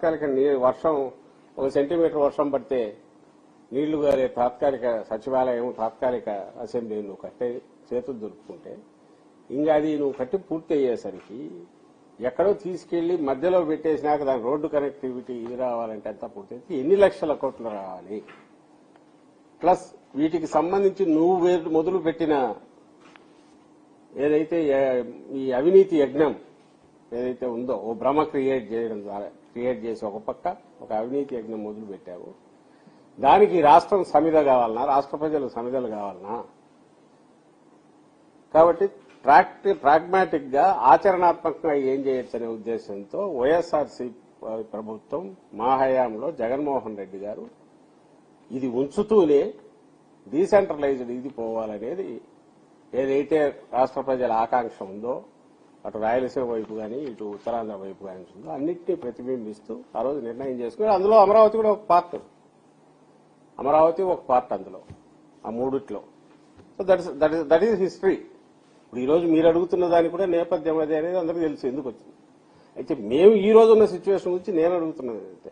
తాత్కాలిక వర్షం 1 సెంటీమీటర్ వర్షం పడితే నీళ్లు గారే తాత్కాలిక సచివాలయం తాత్కాలిక అసెంబ్లీ నువ్వు కట్టే చేతులు దొరుకుతుంటే ఇంకా అది నువ్వు కట్టి పూర్తి అయ్యేసరికి ఎక్కడో తీసుకెళ్లి మధ్యలో పెట్టేసినాక దాని రోడ్డు కనెక్టివిటీ ఇది రావాలంటే అంతా పూర్తి ఎన్ని లక్షల కోట్లు రావాలి. ప్లస్ వీటికి సంబంధించి నువ్వు మొదలు పెట్టిన ఏదైతే ఈ అవినీతి యజ్ఞం ఏదైతే ఉందో ఓ భ్రమ క్రియేట్ చేసి ఒక పక్క ఒక అవినీతి యజ్ఞం మొదలు పెట్టావు. దానికి రాష్ట్రం సమిధ కావాలన్నా, రాష్ట్ర ప్రజలు సమిధలు కావాలన్నా? కాబట్టి ప్రాగ్మాటిక్ గా ఆచరణాత్మకంగా ఏం చేయొచ్చనే ఉద్దేశంతో వైఎస్ఆర్సీ ప్రభుత్వం మా హయాంలో జగన్మోహన్ రెడ్డి గారు ఇది ఉంచుతూనే డీసెంట్రలైజ్డ్ ఇది పోవాలనేది ఏదైతే రాష్ట్ర ప్రజల ఆకాంక్ష ఉందో అటు రాయలసీమ వైపు కానీ ఇటు ఉత్తరాంధ్ర వైపు కానీ ఉందో అన్నింటినీ ప్రతిబింబిస్తూ ఆ రోజు నిర్ణయం చేసుకుని అందులో అమరావతి కూడా ఒక పార్ట్. అమరావతి ఒక పార్ట్ అందులో ఆ మూడిట్లో. So that is history. ఇప్పుడు ఈ రోజు మీరు అడుగుతున్న దానికి కూడా నేపథ్యం అదే అనేది అందరికీ తెలుసు ఎందుకు వచ్చింది. అయితే మేము ఈ రోజు ఉన్న సిచ్యువేషన్ గురించి నేను అడుగుతున్నది ఏంటంటే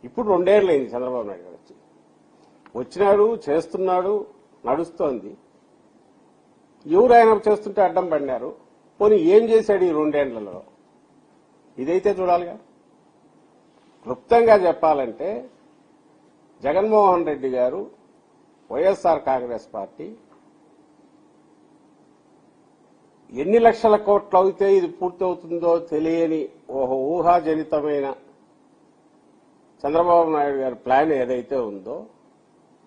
ఇప్పుడు 2 ఏళ్ళు అయింది చంద్రబాబు నాయుడు గారు వచ్చినాడు, చేస్తున్నాడు, నడుస్తోంది. ఎవరు ఆయన చేస్తుంటే అడ్డం పడినారు. పోనీ ఏం చేశాడు ఈ 2 ఏళ్లలో? ఇదైతే చూడాలిగా. క్లుప్తంగా చెప్పాలంటే జగన్మోహన్ రెడ్డి గారు వైఎస్ఆర్ కాంగ్రెస్ పార్టీ ఎన్ని లక్షల కోట్లు అయితే ఇది పూర్తవుతుందో తెలియని ఊహాజనితమైన చంద్రబాబు నాయుడు గారి ప్లాన్ ఏదైతే ఉందో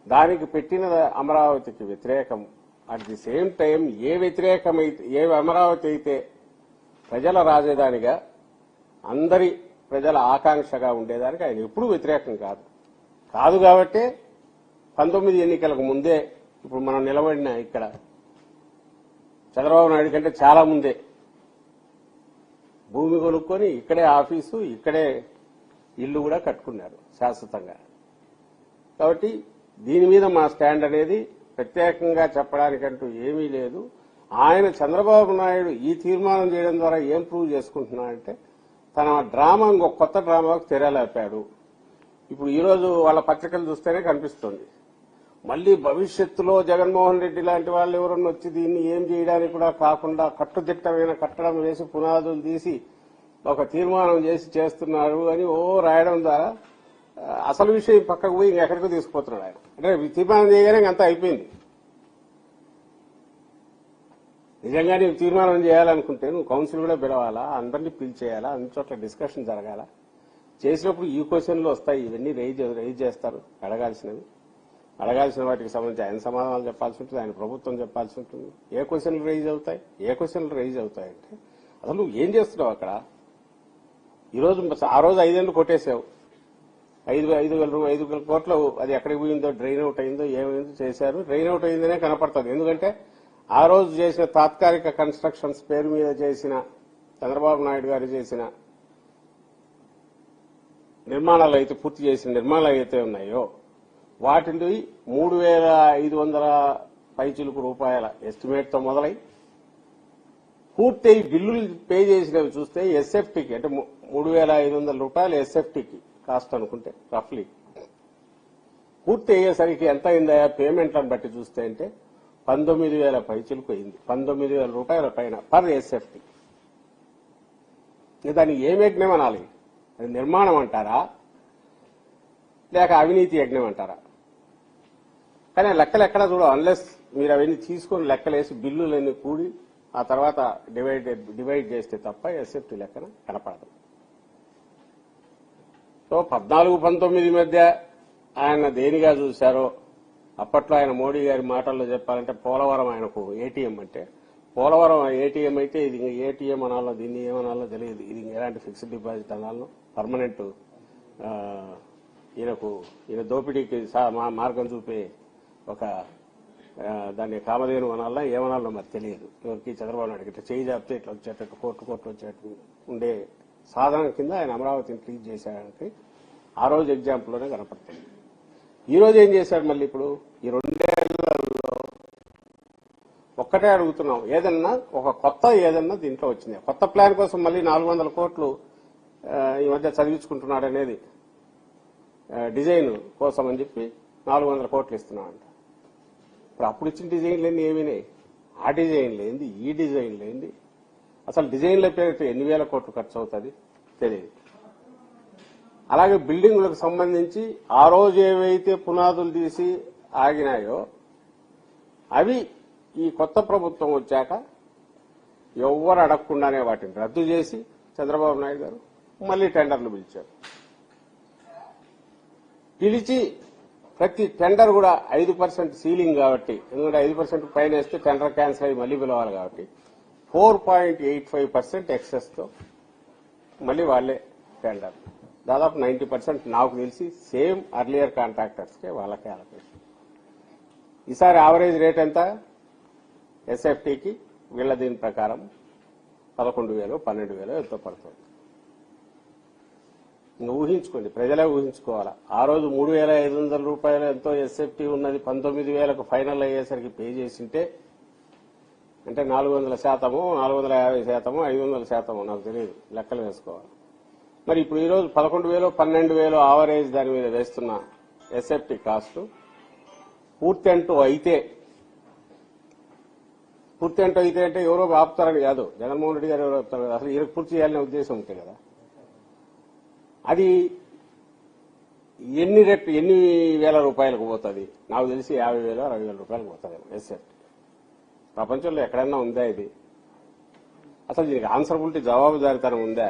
దానికి పెట్టిన అమరావతికి వ్యతిరేకం. అట్ ది సేమ్ టైం ఏ అమరావతి అయితే ప్రజల రాజధానిగా అందరి ప్రజల ఆకాంక్షగా ఉండేదానికి ఆయన ఎప్పుడూ వ్యతిరేకం కాదు కాబట్టి 19 ఎన్నికలకు ముందే ఇప్పుడు మనం నిలబడిన ఇక్కడ చంద్రబాబు నాయుడు కంటే చాలా ముందే భూమి కొనుక్కొని ఇక్కడే ఆఫీసు ఇక్కడే ఇల్లు కూడా కట్టుకున్నారు శాశ్వతంగా. కాబట్టి దీని మీద మా స్టాండ్ అనేది ప్రత్యేకంగా చెప్పడానికంటూ ఏమీ లేదు. ఆయన చంద్రబాబు నాయుడు ఈ తీర్మానం చేయడం ద్వారా ఏం ప్రూవ్ చేసుకుంటున్నాడంటే తన డ్రామా ఇంకొక కొత్త డ్రామాకు తెరలేపాడు. ఇప్పుడు ఈ రోజు వాళ్ళ పత్రికలు చూస్తేనే కనిపిస్తుంది. మళ్లీ భవిష్యత్తులో జగన్మోహన్ రెడ్డి లాంటి వాళ్ళు ఎవరన్నా వచ్చి దీన్ని ఏం చేయడానికి కూడా కాకుండా కట్టుదిట్టమైన కట్టడం వేసి పునాదులు తీసి ఒక తీర్మానం చేసి చేస్తున్నారు అని రాయడం ద్వారా అసలు విషయం పక్కకు పోయి ఇంకెక్కడికో తీసుకుపోతున్నాడు ఆయన. అంటే తీర్మానం చేయగానే అంతా అయిపోయింది. నిజంగా నీకు తీర్మానం చేయాలనుకుంటే నువ్వు కౌన్సిల్ కూడా పిలవాలా, అందరినీ పిలిచేయాలా, అన్ని చోట్ల డిస్కషన్ జరగాల. చేసినప్పుడు ఈ క్వశ్చన్లు వస్తాయి, ఇవన్నీ రైజ్ చేస్తారు. అడగాల్సిన వాటికి సంబంధించి ఆయన సమాధానాలు చెప్పాల్సి ఉంటుంది, ఆయన ప్రభుత్వం చెప్పాల్సి ఉంటుంది. ఏ క్వశ్చన్లు రైజ్ అవుతాయంటే అసలు నువ్వు ఏం చేస్తున్నావు అక్కడ? ఆ రోజు 5 ఏళ్ళు కొట్టేసావు. 5,000 కోట్లు అది ఎక్కడికి పోయిందో, డ్రైన్ అవుట్ అయిందో, ఏమైందో చేశారు. డ్రైన్ అవుట్ అయిందనే కనపడుతుంది. ఎందుకంటే ఆ రోజు చేసిన తాత్కాలిక కన్స్ట్రక్షన్స్ పేరు మీద చేసిన చంద్రబాబు నాయుడు గారు చేసిన నిర్మాణాలు అయితే పూర్తి చేసిన నిర్మాణాలు అయితే ఉన్నాయో వాటిని 3,500 పైచిలుకు రూపాయల ఎస్టిమేట్ తో మొదలై పూర్తి బిల్లులు పే చేసినవి చూస్తే ఎస్ఎఫ్టీకి అంటే 3,500 రూపాయలు ఎస్ఎఫ్టీకి కాస్ట్ అనుకుంటే రఫ్లీ పూర్తి అయ్యేసరికి ఎంత అయిందా పేమెంట్లను బట్టి చూస్తే అంటే 19,000 పైచిలుకు అయింది. 19,000 రూపాయల పైన పర్ ఎస్ఎఫ్టీ. దాన్ని ఏం యజ్ఞం అనాలి? అది నిర్మాణం అంటారా లేక అవినీతి యజ్ఞం అంటారా? కానీ లెక్కలు ఎక్కడా చూడవు. అన్లెస్ మీరు అవన్నీ తీసుకుని లెక్కలేసి బిల్లులన్నీ కూడి ఆ తర్వాత డివైడ్ చేస్తే తప్ప ఎస్ఎఫ్టీ లెక్కన కనపడదు. సో 14-19 మధ్య ఆయన దేనిగా చూశారో అప్పట్లో ఆయన మోడీ గారి మాటల్లో చెప్పాలంటే పోలవరం ఆయనకు ఏటీఎం అంటే పోలవరం ఏటీఎం అయితే ఇది ఏటీఎం అనాలో దీన్ని ఏమనాలో తెలియదు. ఇది ఎలాంటి ఫిక్స్డ్ డిపాజిట్ అనాలో పర్మనెంట్ ఈయన దోపిడీకి మార్గం చూపే ఒక దాన్ని కామధేను అనాలా ఏమనాలో మరి తెలియదు ఎవరికి. చంద్రబాబు నాయుడు ఇట్లా చేయి జాపితే ఇట్లా వచ్చేటట్టు కోర్టు వచ్చేటట్టు ఉండే సాధనం కింద ఆయన అమరావతిని ట్రీట్ చేశాడంటే ఆ రోజు ఎగ్జాంపుల్లోనే కనపడుతుంది. ఈ రోజు ఏం చేశాడు? మళ్ళీ ఇప్పుడు ఈ 2 ఏళ్లలో ఒక్కటే అడుగుతున్నాం, ఏదన్నా ఒక కొత్త ఏదన్నా దీంట్లో వచ్చింది. కొత్త ప్లాన్ కోసం మళ్ళీ 400 కోట్లు ఈ మధ్య చదివించుకుంటున్నాడు అనేది డిజైన్ కోసం అని చెప్పి 400 కోట్లు ఇస్తున్నామంట. ఇప్పుడు అప్పుడు ఇచ్చిన డిజైన్లన్నీ ఏమినాయి? ఆ డిజైన్లు ఏంది, ఈ డిజైన్లు ఏంది, అసలు డిజైన్ల పేరుతో ఎన్ని వేల కోట్లు ఖర్చు అవుతుంది తెలియదు. అలాగే బిల్డింగులకు సంబంధించి ఆ రోజు ఏవైతే పునాదులు తీసి ఆగినాయో అవి ఈ కొత్త ప్రభుత్వం వచ్చాక ఎవ్వరు అడగకుండానే వాటిని రద్దు చేసి చంద్రబాబు నాయుడు గారు మళ్లీ టెండర్లు పిలిచారు. పిలిచి ప్రతి టెండర్ కూడా 5% సీలింగ్ కాబట్టి, ఎందుకంటే 5% పైన వేస్తే టెండర్ క్యాన్సిల్ అయ్యి మళ్లీ పిలవాలి కాబట్టి 4.85% ఎక్సెస్ తో మళ్లీ వాళ్లే టెండర్. దాదాపు 90% నాకు తెలిసి సేమ్ అర్లియర్ కాంట్రాక్టర్స్ కే వాళ్ళకే అలొకేషన్. ఈసారి యావరేజ్ రేట్ ఎంత ఎస్ఎఫ్టీకి? వీళ్ల దీని ప్రకారం 11,000 12,000 ఎంతో పడుతుంది. ఇంకా ఊహించుకోండి, ప్రజలే ఊహించుకోవాలా. ఆ రోజు 3,500 రూపాయలు ఎంతో ఎస్ఎఫ్టీ ఉన్నది 19,000కు ఫైనల్ అయ్యేసరికి పే చేసింటే అంటే 400%, 450%, 500% నాకు తెలియదు, లెక్కలు వేసుకోవాలి. మరి ఇప్పుడు ఈరోజు 11,000 12,000 ఆవరేజ్ దాని మీద వేస్తున్న ఎస్ఎఫ్టీ కాస్ట్ పూర్తి అంటూ అయితే అంటే ఎవరో ఆపుతారని కాదు, జగన్మోహన్ రెడ్డి గారు ఎవరో ఆపుతారు కదా, అసలు ఈయనకు పూర్తి చేయాలనే ఉద్దేశం ఉంటే కదా. అది ఎన్ని వేల రూపాయలకు పోతుంది? నాకు తెలిసి 50,000 60,000 రూపాయలకు పోతుంది ఎస్ఎఫ్టీ. ప్రపంచంలో ఎక్కడైనా ఉందా ఇది? అసలు దీనికి ఆన్సరబిలిటీ, జవాబుదారీతనం ఉందా?